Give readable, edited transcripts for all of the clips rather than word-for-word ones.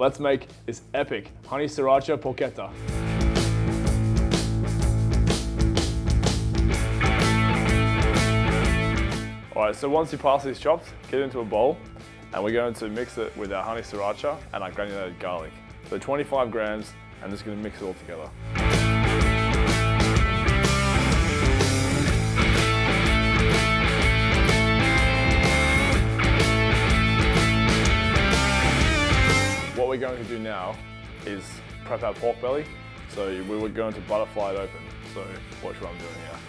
Let's make this epic Honey Sriracha Porchetta. Alright, so once your parsley is chopped, get it into a bowl, and we're going to mix it with our honey sriracha and our granulated garlic. So 25 grams, and just going to mix it all together. What we're going to do now is prep our pork belly. So we were going to butterfly it open. So watch what I'm doing here.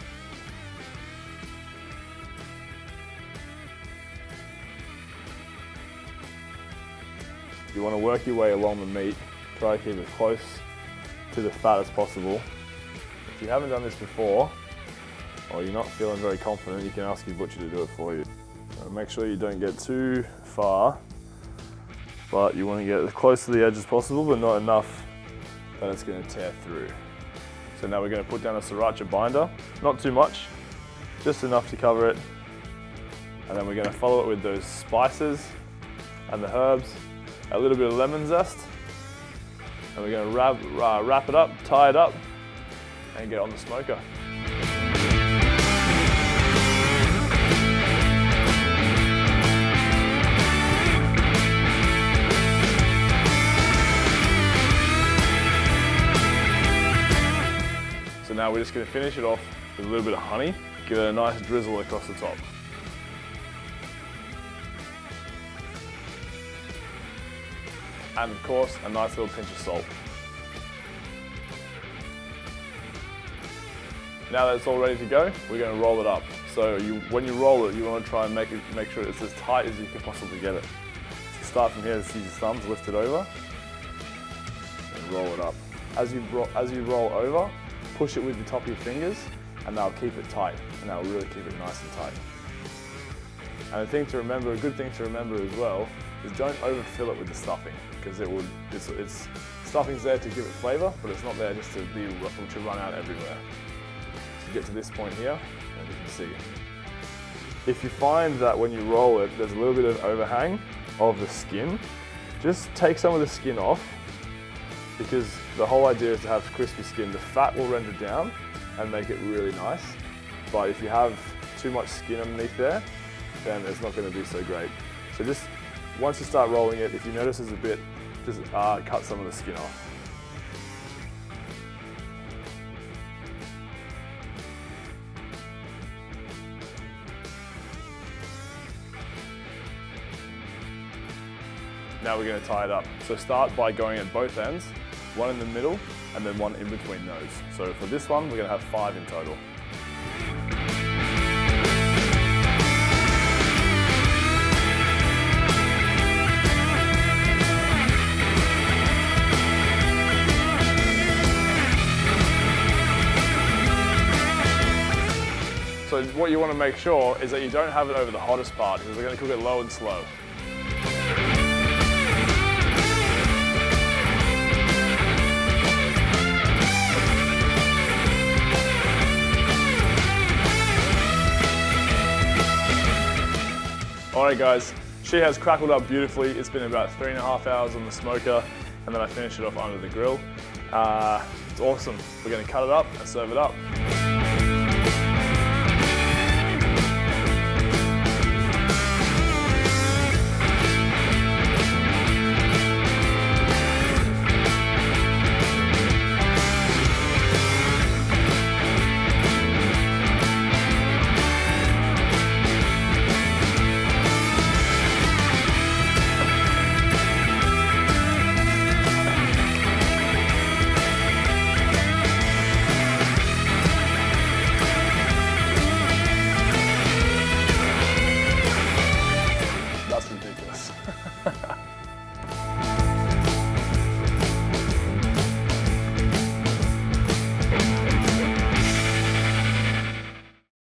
You want to work your way along the meat, try to keep it close to the fat as possible. If you haven't done this before, or you're not feeling very confident, you can ask your butcher to do it for you. Make sure you don't get too far, but you want to get as close to the edge as possible, but not enough that it's going to tear through. So now we're going to put down a sriracha binder, not too much, just enough to cover it. And then we're going to follow it with those spices and the herbs, a little bit of lemon zest, and we're going to wrap it up, tie it up, and get it on the smoker. So now we're just going to finish it off with a little bit of honey, give it a nice drizzle across the top. And of course, a nice little pinch of salt. Now that it's all ready to go, we're going to roll it up. So when you roll it, you want to try and make sure it's as tight as you can possibly get it. So start from here, just use your thumbs, lift it over, and roll it up. As you roll over, push it with the top of your fingers, and that'll keep it tight, and that'll really keep it nice and tight. And a thing to remember, a good thing to remember as well, is don't overfill it with the stuffing, because stuffing's there to give it flavour, but it's not there just to run out everywhere. So you get to this point here, and you can see. If you find that when you roll it, there's a little bit of overhang of the skin, just take some of the skin off, because the whole idea is to have crispy skin. The fat will render down and make it really nice, but if you have too much skin underneath there, then it's not going to be so great. So just once you start rolling it, if you notice there's a bit, just cut some of the skin off. Now we're going to tie it up. So start by going at both ends, one in the middle, and then one in between those. So for this one, we're going to have 5 in total. So what you want to make sure is that you don't have it over the hottest part, because we're going to cook it low and slow. Alright guys, she has crackled up beautifully. It's been about 3.5 hours on the smoker, and then I finished it off under the grill. It's awesome. We're going to cut it up and serve it up. That's ridiculous.